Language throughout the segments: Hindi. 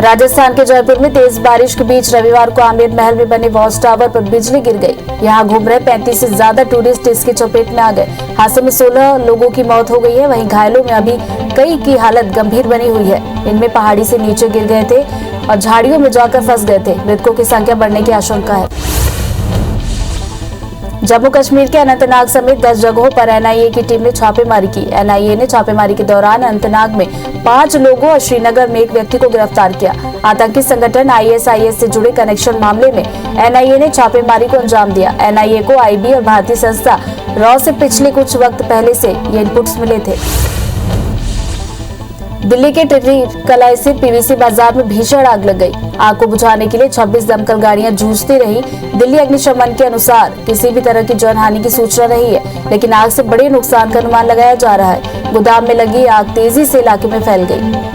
राजस्थान के जयपुर में तेज बारिश के बीच रविवार को आमेर महल में बने वॉच टावर पर बिजली गिर गई। यहां घूम रहे 35 से ज्यादा टूरिस्ट इसकी चपेट में आ गए। हादसे में 16 लोगों की मौत हो गई है। वहीं घायलों में अभी कई की हालत गंभीर बनी हुई है। इनमें पहाड़ी से नीचे गिर गए थे और झाड़ियों में जाकर फंस गए थे। मृतकों की संख्या बढ़ने की आशंका है। जम्मू कश्मीर के अनंतनाग समेत 10 जगहों पर एनआईए की टीम ने छापेमारी की। एनआईए ने छापेमारी के दौरान अनंतनाग में 5 लोगों और श्रीनगर में एक व्यक्ति को गिरफ्तार किया। आतंकी संगठन आईएसआईएस से जुड़े कनेक्शन मामले में एनआईए ने छापेमारी को अंजाम दिया। एनआईए को आईबी और भारतीय संस्था रॉ से पिछले कुछ वक्त पहले से ये इनपुट्स मिले थे। दिल्ली के टिर्री कला स्थित पीवीसी बाजार में भीषण आग लग गई। आग को बुझाने के लिए 26 दमकल गाड़ियां जूझती रही। दिल्ली अग्निशमन के अनुसार किसी भी तरह की जानहानि की सूचना नहीं है, लेकिन आग से बड़े नुकसान का अनुमान लगाया जा रहा है। गोदाम में लगी आग तेजी से इलाके में फैल गई।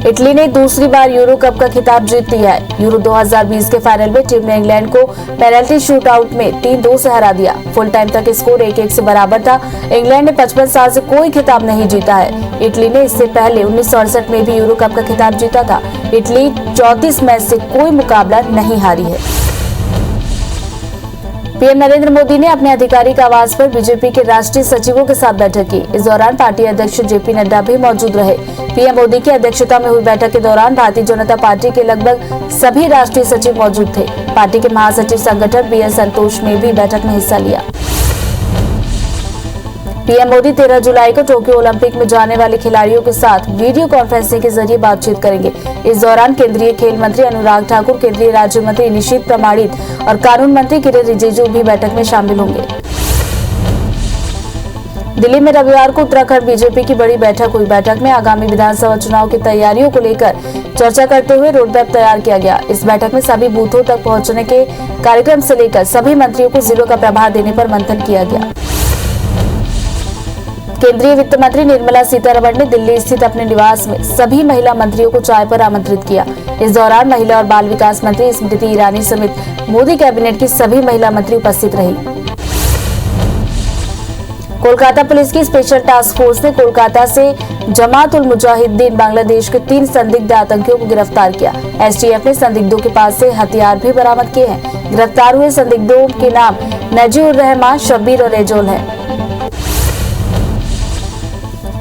इटली ने दूसरी बार यूरो कप का खिताब जीत लिया है। यूरो 2020 के फाइनल में टीम ने इंग्लैंड को पेनल्टी शूटआउट में 3-2 से हरा दिया। फुल टाइम तक स्कोर 1-1 से बराबर था। इंग्लैंड ने 55 साल से कोई खिताब नहीं जीता है। इटली ने इससे पहले 1968 में भी यूरो कप का खिताब जीता था। इटली 34 मैच से कोई मुकाबला नहीं हारी है। पीएम नरेंद्र मोदी ने अपने आधिकारिक आवास पर बीजेपी के राष्ट्रीय सचिवों के साथ बैठक की। इस दौरान पार्टी अध्यक्ष जेपी नड्डा भी मौजूद रहे। पीएम मोदी की अध्यक्षता में हुई बैठक के दौरान भारतीय जनता पार्टी के लगभग सभी राष्ट्रीय सचिव मौजूद थे। पार्टी के महासचिव संगठन बीएल संतोष ने भी बैठक में हिस्सा लिया। पीएम मोदी 13 जुलाई को टोक्यो ओलंपिक में जाने वाले खिलाड़ियों के साथ वीडियो कॉन्फ्रेंसिंग के जरिए बातचीत करेंगे। इस दौरान केंद्रीय खेल मंत्री अनुराग ठाकुर, केंद्रीय राज्य मंत्री निशीथ प्रमाणित और कानून मंत्री किरेन रिजिजू भी बैठक में शामिल होंगे। दिल्ली में रविवार को उत्तराखंड बीजेपी की बड़ी बैठक हुई। बैठक में आगामी विधानसभा चुनाव की तैयारियों को लेकर चर्चा करते हुए रोडमैप तैयार किया गया। इस बैठक में सभी बूथों तक पहुंचने के कार्यक्रम से लेकर सभी मंत्रियों को जिलों का प्रभार देने पर मंथन किया गया। केंद्रीय वित्त मंत्री निर्मला सीतारमण ने दिल्ली स्थित अपने निवास में सभी महिला मंत्रियों को चाय पर आमंत्रित किया। इस दौरान महिला और बाल विकास मंत्री स्मृति ईरानी समेत मोदी कैबिनेट की सभी महिला मंत्री उपस्थित रही। कोलकाता पुलिस की स्पेशल टास्क फोर्स ने कोलकाता से जमात उल मुजाहिदीन बांग्लादेश के 3 संदिग्ध आतंकियों को गिरफ्तार किया। एसटीएफ ने संदिग्धों के पास से हथियार भी बरामद किए हैं। गिरफ्तार हुए संदिग्धों के नाम नजीउर रहमान, शब्बीर और एजोल है।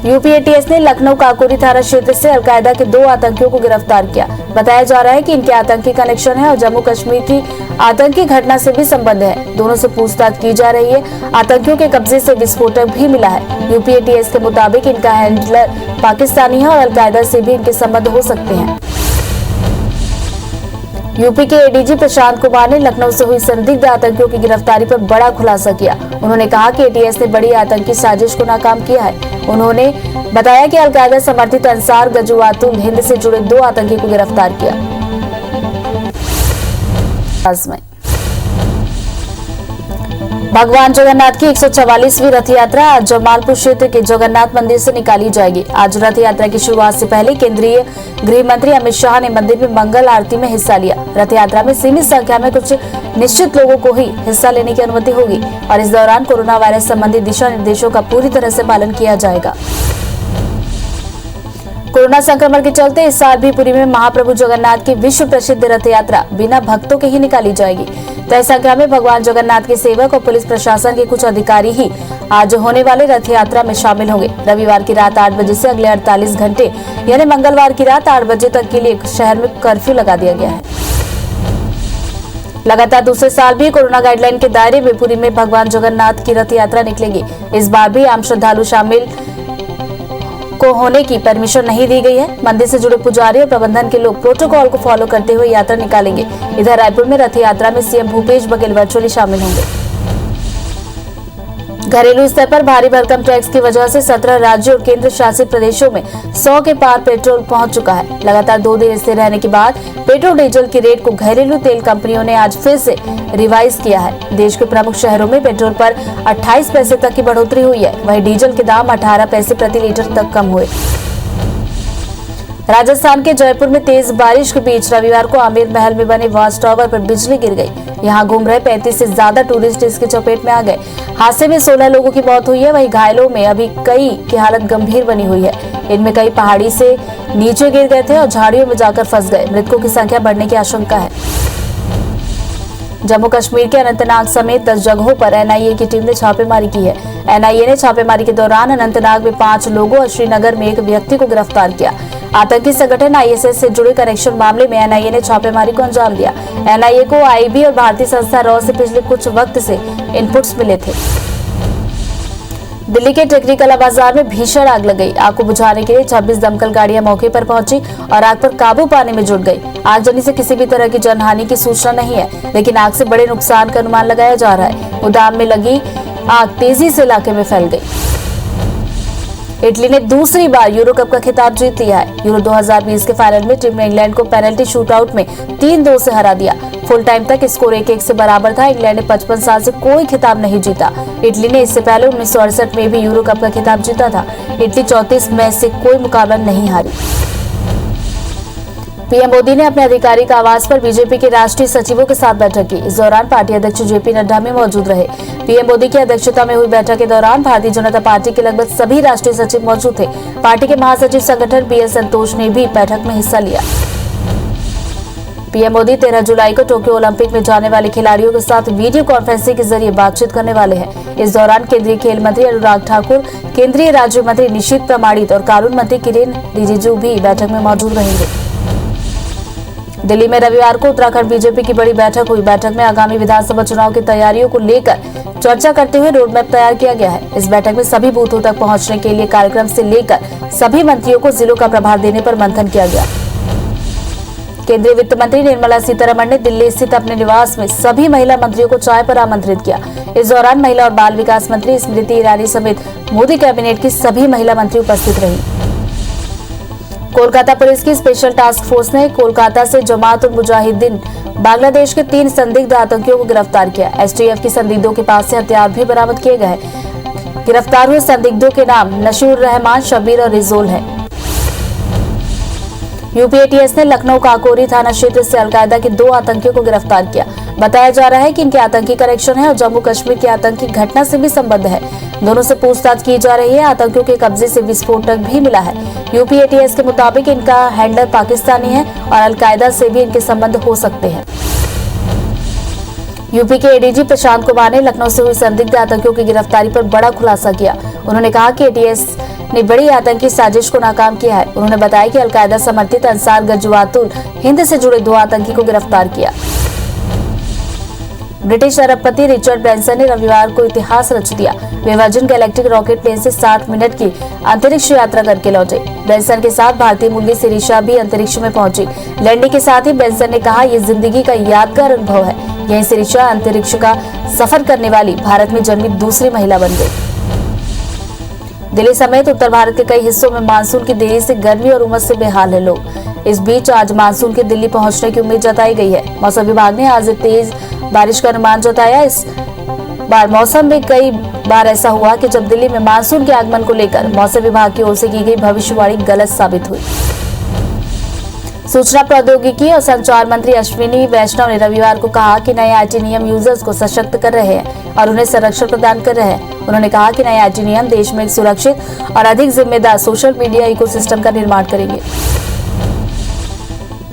यूपीएटीएस ने लखनऊ काकोरी थाना क्षेत्र से अलकायदा के 2 आतंकियों को गिरफ्तार किया। बताया जा रहा है कि इनके आतंकी कनेक्शन है और जम्मू कश्मीर की आतंकी घटना से भी संबंध है। दोनों से पूछताछ की जा रही है। आतंकियों के कब्जे से विस्फोटक भी मिला है। यूपीएटीएस के मुताबिक इनका हैंडलर पाकिस्तानी है और अलकायदा से भी इनके संबंध हो सकते हैं। यूपी के एडीजी प्रशांत कुमार ने लखनऊ से हुई संदिग्ध आतंकियों की गिरफ्तारी पर बड़ा खुलासा किया। उन्होंने कहा कि एटीएस ने बड़ी आतंकी साजिश को नाकाम किया है। उन्होंने बताया कि अलकायदा समर्थित अंसार गजुवातुल हिंद से जुड़े 2 आतंकी को गिरफ्तार किया। भगवान जगन्नाथ की 144वीं रथ यात्रा आज जमालपुर क्षेत्र के जगन्नाथ मंदिर से निकाली जाएगी। आज रथ यात्रा की शुरुआत से पहले केंद्रीय गृह मंत्री अमित शाह ने मंदिर में मंगल आरती में हिस्सा लिया। रथ यात्रा में सीमित संख्या में कुछ निश्चित लोगों को ही हिस्सा लेने की अनुमति होगी और इस दौरान कोरोना वायरस संबंधी दिशा निर्देशों का पूरी तरह से पालन किया जाएगा। कोरोना संक्रमण के चलते इस साल भी पुरी में महाप्रभु जगन्नाथ की विश्व प्रसिद्ध रथ यात्रा बिना भक्तों के ही निकाली जाएगी। तय संख्या में भगवान जगन्नाथ के सेवक और पुलिस प्रशासन के कुछ अधिकारी ही आज होने वाले रथ यात्रा में शामिल होंगे। रविवार की रात 8 बजे से अगले 48 घंटे यानी मंगलवार की रात 8 बजे तक के लिए शहर में कर्फ्यू लगा दिया गया है। लगातार दूसरे साल भी कोरोना गाइडलाइन के दायरे में पुरी में भगवान जगन्नाथ की रथ यात्रा निकलेगी। इस बार भी आम श्रद्धालु शामिल को होने की परमिशन नहीं दी गई है। मंदिर से जुड़े पुजारी और प्रबंधन के लोग प्रोटोकॉल को फॉलो करते हुए यात्रा निकालेंगे। इधर रायपुर में रथ यात्रा में सीएम भूपेश बघेल वर्चुअली शामिल होंगे। घरेलू स्तर पर भारी भरकम टैक्स की वजह से 17 राज्यों और केंद्र शासित प्रदेशों में 100 के पार पेट्रोल पहुंच चुका है। लगातार 2 दिन स्थिर रहने के बाद पेट्रोल डीजल की रेट को घरेलू तेल कंपनियों ने आज फिर से रिवाइज किया है। देश के प्रमुख शहरों में पेट्रोल पर 28 पैसे तक की बढ़ोतरी हुई है। वहीं डीजल के दाम 18 पैसे प्रति लीटर तक कम हुए। राजस्थान के जयपुर में तेज बारिश के बीच रविवार को आमेर महल में बने वॉच टावर पर बिजली गिर गई। यहां घूम रहे 35 से ज्यादा टूरिस्ट इसकी चपेट में आ गए। हादसे में 16 लोगों की मौत हुई है, वहीं घायलों में अभी कई की हालत गंभीर बनी हुई है। इनमें कई पहाड़ी से नीचे गिर गए थे और झाड़ियों में जाकर फंस गए। मृतकों की संख्या बढ़ने की आशंका है। जम्मू कश्मीर के अनंतनाग समेत 10 जगहों पर एनआईए की टीम ने छापेमारी की है। एनआईए ने छापेमारी के दौरान अनंतनाग में 5 लोगों और श्रीनगर में एक व्यक्ति को गिरफ्तार किया। आतंकी संगठन आईएसआईएस से जुड़े कनेक्शन मामले में एनआईए ने छापेमारी को अंजाम दिया। एनआईए को आईबी और भारतीय संस्था रॉ से पिछले कुछ वक्त से इनपुट्स मिले थे। दिल्ली के टेक्निकला बाजार में भीषण आग लग गई। आग को बुझाने के लिए 26 दमकल गाड़ियां मौके पर पहुंची और आग पर काबू पाने में जुट गई। आगजनी से किसी भी तरह की जनहानि की सूचना नहीं है, लेकिन आग से बड़े नुकसान का अनुमान लगाया जा रहा है। गोदाम में लगी आग तेजी से इलाके में फैल गई। इटली ने दूसरी बार यूरो कप का खिताब जीत लिया है। यूरो 2020 के फाइनल में टीम ने इंग्लैंड को पेनल्टी शूटआउट में 3-2 से हरा दिया। फुल टाइम तक स्कोर 1-1 से बराबर था। इंग्लैंड ने 55 साल से कोई खिताब नहीं जीता। इटली ने इससे पहले 1968 में भी यूरो कप का खिताब जीता था। इटली 34 मैच से कोई मुकाबला नहीं हारी। पीएम मोदी ने अपने आधिकारिक आवास पर बीजेपी के राष्ट्रीय सचिवों के साथ बैठक की। इस दौरान पार्टी अध्यक्ष जेपी नड्डा भी मौजूद रहे। पीएम मोदी की अध्यक्षता में हुई बैठक के दौरान भारतीय जनता पार्टी के लगभग सभी राष्ट्रीय सचिव मौजूद थे। पार्टी के महासचिव संगठन बीएल संतोष ने भी बैठक में हिस्सा लिया। पीएम मोदी 13 जुलाई को टोक्यो ओलंपिक में जाने वाले खिलाड़ियों के साथ वीडियो कॉन्फ्रेंसिंग के जरिए बातचीत करने वाले हैं। इस दौरान केंद्रीय खेल मंत्री अनुराग ठाकुर, केंद्रीय राज्य मंत्री निशित प्रमाणित और कानून मंत्री किरेन रिजिजू भी बैठक में मौजूद रहेंगे। दिल्ली में रविवार को उत्तराखंड बीजेपी की बड़ी बैठक हुई। बैठक में आगामी विधानसभा चुनाव की तैयारियों को लेकर चर्चा करते हुए रोड मैप तैयार किया गया है। इस बैठक में सभी बूथों तक पहुंचने के लिए कार्यक्रम से लेकर सभी मंत्रियों को जिलों का प्रभार देने पर मंथन किया गया। केंद्रीय वित्त मंत्री निर्मला सीतारमण ने दिल्ली स्थित अपने निवास में सभी महिला मंत्रियों को चाय पर आमंत्रित किया। इस दौरान महिला और बाल विकास मंत्री स्मृति ईरानी समेत मोदी कैबिनेट की सभी महिला मंत्री उपस्थित रही। कोलकाता पुलिस की स्पेशल टास्क फोर्स ने कोलकाता से जमात उल मुजाहिदीन बांग्लादेश के 3 संदिग्ध आतंकियों को गिरफ्तार किया। एसटीएफ की संदिग्धों के पास से हथियार भी बरामद किए गए। गिरफ्तार हुए संदिग्धों के नाम नशीर रहमान, शबीर और रिजोल है। यूपीएटीएस ने लखनऊ काकोरी थाना क्षेत्र से अलकायदा के 2 आतंकियों को गिरफ्तार किया। बताया जा रहा है कि इनके आतंकी कनेक्शन है और जम्मू कश्मीर की आतंकी घटना से भी संबंध है। दोनों से पूछताछ की जा रही है। आतंकियों के कब्जे से विस्फोटक भी मिला है। यूपीएटीएस के मुताबिक इनका हैंडलर पाकिस्तानी है और अलकायदा से भी इनके संबंध हो सकते हैं। यूपी के एडीजी प्रशांत कुमार ने लखनऊ से हुई संदिग्ध आतंकियों की गिरफ्तारी पर बड़ा खुलासा किया। उन्होंने कहा कि एटीएस ने बड़ी आतंकी साजिश को नाकाम किया है। उन्होंने बताया कि अलकायदा समर्थित अंसार गजवातुल हिंद से जुड़े 2 आतंकी को गिरफ्तार किया। ब्रिटिश अरबपति रिचर्ड ब्रैंसन ने रविवार को इतिहास रच दिया। वे वर्जिन गैलेक्टिक रॉकेट प्लेन से 60 मिनट की अंतरिक्ष यात्रा करके लौटे। ब्रैंसन के साथ भारतीय मूल की सिरिशा भी अंतरिक्ष में पहुंची। लैंडिंग के साथ ही ब्रैंसन ने कहा, यह जिंदगी का यादगार अनुभव है। यही सिरिशा अंतरिक्ष का सफर करने वाली भारत में जन्मी दूसरी महिला बन गई। दिल्ली समेत उत्तर भारत के कई हिस्सों में मानसून की देरी से गर्मी और उमस से बेहाल है लोग। इस बीच आज मानसून के दिल्ली पहुंचने की उम्मीद जताई गई है। मौसम विभाग ने आज तेज बारिश का अनुमान जताया। इस बार मौसम में कई बार ऐसा हुआ कि जब दिल्ली में मानसून के आगमन को लेकर मौसम विभाग की ओर से की गई भविष्यवाणी गलत साबित हुई। सूचना प्रौद्योगिकी और संचार मंत्री अश्विनी वैष्णव ने रविवार को कहा कि नए आईटी नियम यूजर्स को सशक्त कर रहे हैं और उन्हें संरक्षण प्रदान कर रहे हैं। उन्होंने कहा कि नए आईटी नियम देश में एक सुरक्षित और अधिक जिम्मेदार सोशल मीडिया इकोसिस्टम का निर्माण करेंगे।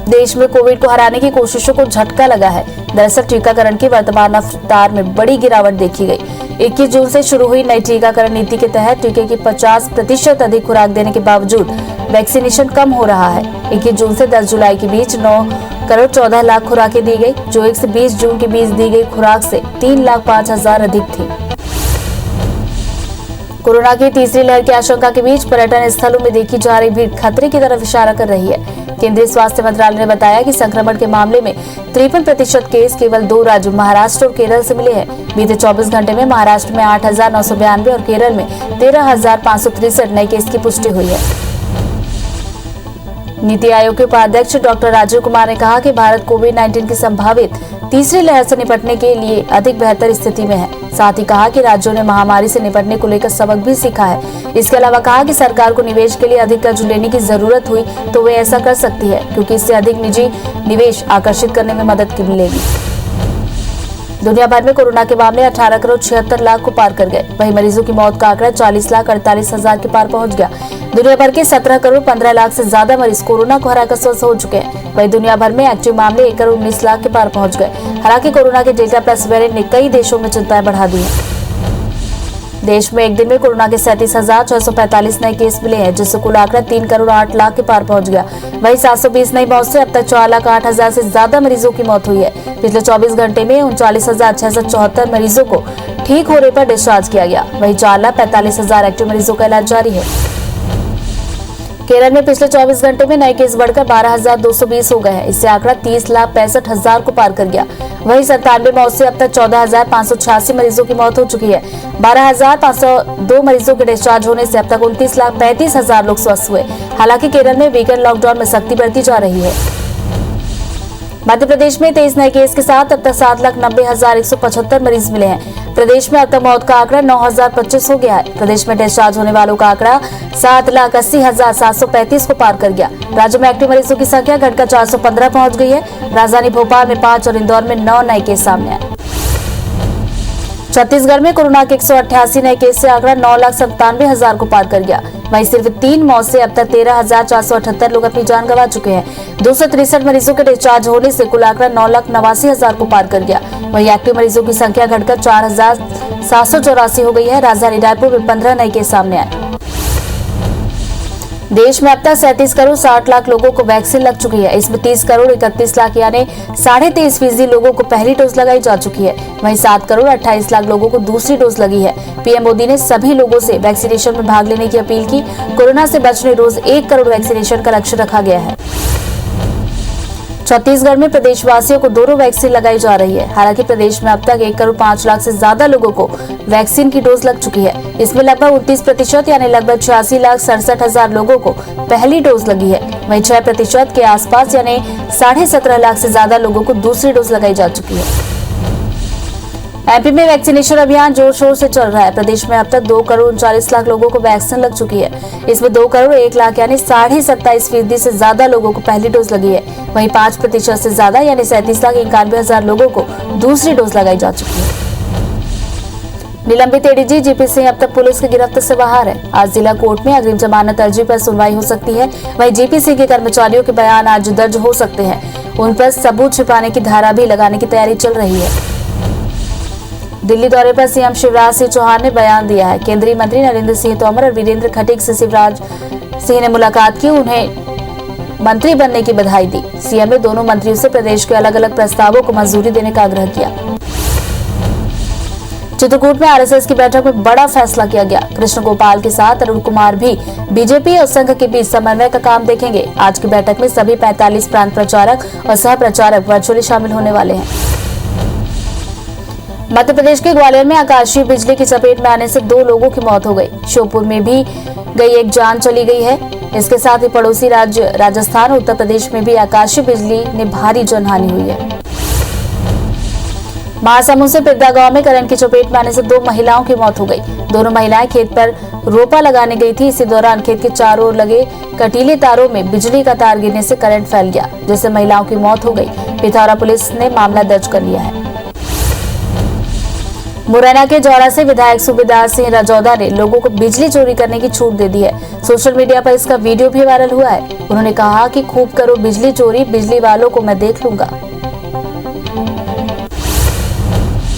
देश में कोविड को हराने की कोशिशों को झटका लगा है। दरअसल टीकाकरण की वर्तमान रफ्तार में बड़ी गिरावट देखी गई। 21 जून से शुरू हुई नई टीकाकरण नीति के तहत टीके की 50% अधिक खुराक देने के बावजूद वैक्सीनेशन कम हो रहा है। 21 जून से 10 जुलाई के बीच 9 करोड़ 14 लाख खुराकें दी गई, जो 1 से 20 जून के बीच दी गई खुराक से 3,05,000 अधिक थी। कोरोना की तीसरी लहर की आशंका के बीच पर्यटन स्थलों में देखी जा रही भीड़ खतरे की तरफ इशारा कर रही है। केंद्रीय स्वास्थ्य मंत्रालय ने बताया कि संक्रमण के मामले में 53% केस केवल 2 राज्यों महाराष्ट्र और केरल से मिले हैं। बीते 24 घंटे में महाराष्ट्र में 8,992 और केरल में 13,563 नए केस की पुष्टि हुई है। नीति आयोग के उपाध्यक्ष डॉक्टर राजीव कुमार ने कहा कि भारत कोविड-19 की संभावित तीसरी लहर से निपटने के लिए अधिक बेहतर स्थिति में है। साथ ही कहा कि राज्यों ने महामारी से निपटने को लेकर सबक भी सीखा है। इसके अलावा कहा कि सरकार को निवेश के लिए अधिक कर्ज लेने की जरूरत हुई तो वे ऐसा कर सकती है, क्योंकि इससे अधिक निजी निवेश आकर्षित करने में मदद मिलेगी। दुनिया भर में कोरोना के मामले 18 करोड़ 76 लाख को पार कर गए। वहीं मरीजों की मौत का आंकड़ा 40 लाख 48 हजार के पार पहुंच गया। दुनिया भर के 17 करोड़ 15 लाख से ज्यादा मरीज कोरोना को हराकर स्वस्थ हो चुके हैं। वहीं दुनिया भर में एक्टिव मामले 1 करोड़ 19 लाख के पार पहुंच गए। हालांकि कोरोना के डेल्टा प्लस वेरिएंट ने कई देशों में चिंताएं बढ़ा दी है। देश में एक दिन में कोरोना के 37,645 नए केस मिले हैं, जिससे कुल आंकड़ा 3 करोड़ 8 लाख के पार पहुंच गया। वहीं 720 नई मौत से अब तक 4,08,000 से ज्यादा मरीजों की मौत हुई है। पिछले 24 घंटे में 39,674 मरीजों को ठीक होने पर डिस्चार्ज किया गया। वहीं 4,45,000 एक्टिव मरीजों का इलाज जारी है। केरल में पिछले 24 घंटे में नए केस बढ़कर 12,220 हो गए हैं। इससे आंकड़ा 30,65,000 को पार कर गया। वहीं 97 मौत से अब तक 14,586 मरीजों की मौत हो चुकी है। 12,502 मरीजों के डिस्चार्ज होने से अब तक 29,35,000 लोग स्वस्थ हुए। हालांकि केरल में वीकेंड लॉकडाउन में सख्ती बढ़ती जा रही है। मध्य प्रदेश में 23 नए केस के साथ अब तक 7,90,175 मरीज मिले हैं। प्रदेश में अब तक मौत का आंकड़ा 9,025 हो गया है। प्रदेश में डिस्चार्ज होने वालों का आंकड़ा 7,80,735 को पार कर गया। राज्य में एक्टिव मरीजों की संख्या घटकर 415 पहुंच गई है। राजधानी भोपाल में 5 और इंदौर में 9 नए केस सामने आए। छत्तीसगढ़ में कोरोना के 188 नए केस से आंकड़ा 9,97,000 को पार कर गया। वहीं सिर्फ 3 मौत से अब तक 13,478 लोग अपनी जान गंवा चुके हैं। 263 मरीजों के डिस्चार्ज होने से कुल आंकड़ा 9,89,000 को पार कर गया। वहीं एक्टिव मरीजों की संख्या घटकर 4,784 हो गई है। राजधानी रायपुर में 15 नए केस सामने आए। देश में अब तक 37 करोड़ 60 लाख लोगों को वैक्सीन लग चुकी है। इसमें 30 करोड़ 31 लाख यानी 23.5% लोगों को पहली डोज लगाई जा चुकी है। वहीं 7 करोड़ 28 लाख लोगों को दूसरी डोज लगी है। पीएम मोदी ने सभी लोगों से वैक्सीनेशन में भाग लेने की अपील की। कोरोना से बचने रोज 1 करोड़ वैक्सीनेशन का लक्ष्य रखा गया है। छत्तीसगढ़ में प्रदेशवासियों को दोनों वैक्सीन लगाई जा रही है। हालांकि प्रदेश में अब तक 1 करोड़ 5 लाख से ज्यादा लोगों को वैक्सीन की डोज लग चुकी है। इसमें लगभग 29% यानी लगभग 86,67,000 लोगों को पहली डोज लगी है। वहीं 6% के आसपास यानी 17.5 लाख से ज्यादा लोगों को दूसरी डोज लगाई जा चुकी है। एमपी में वैक्सीनेशन अभियान जोर शोर से चल रहा है। प्रदेश में अब तक 2 करोड़ 39 लाख लोगों को वैक्सीन लग चुकी है। इसमें 2 करोड़ 1 लाख यानी 27.5% से ज्यादा लोगों को पहली डोज लगी है। वहीं 5% से ज्यादा यानी 37,91,000 लोगों को दूसरी डोज लगाई जा चुकी है। निलंबित एडीजी जीपी सिंह अब तक पुलिस की गिरफ्त से बाहर है। आज जिला कोर्ट में अग्रिम जमानत अर्जी पर सुनवाई हो सकती है। वहीं जीपी सिंह के कर्मचारियों के बयान आज दर्ज हो सकते हैं। उन पर सबूत छिपाने की धारा भी लगाने की तैयारी चल रही है। दिल्ली दौरे पर सीएम शिवराज सिंह चौहान ने बयान दिया है। केंद्रीय मंत्री नरेंद्र सिंह तोमर और वीरेंद्र खटीक से शिवराज सिंह ने मुलाकात की, उन्हें मंत्री बनने की बधाई दी। सीएम ने दोनों मंत्रियों से प्रदेश के अलग अलग प्रस्तावों को मंजूरी देने का आग्रह किया। चित्रकूट में आरएसएस की बैठक में बड़ा फैसला किया गया। कृष्ण गोपाल के साथ अरुण कुमार भी बीजेपी और संघ के बीच समन्वय का काम देखेंगे। आज की बैठक में सभी 45 प्रांत प्रचारक और सह प्रचारक वर्चुअली शामिल होने वाले हैं। मध्य प्रदेश के ग्वालियर में आकाशीय बिजली की चपेट में आने से 2 लोगों की मौत हो गई। श्योपुर में भी एक जान चली गई है। इसके साथ ही पड़ोसी राज्य राजस्थान और उत्तर प्रदेश में भी आकाशीय बिजली ने भारी जनहानि हुई है। महासमुंद से पिद्दा गांव में करंट की चपेट में आने से 2 महिलाओं की मौत हो गई। दोनों महिलाएं खेत पर रोपा लगाने गई थी। इसी दौरान खेत के चारों ओर लगे कटीले तारों में बिजली का तार गिरने से करंट फैल गया, जिससे महिलाओं की मौत हो गई। पिथौरा पुलिस ने मामला दर्ज कर लिया है। मुरैना के जौड़ा से विधायक सूबेदार सिंह रजौदा ने लोगों को बिजली चोरी करने की छूट दे दी है। सोशल मीडिया पर इसका वीडियो भी वायरल हुआ है। उन्होंने कहा कि खूब करो बिजली चोरी, बिजली वालों को मैं देख लूंगा।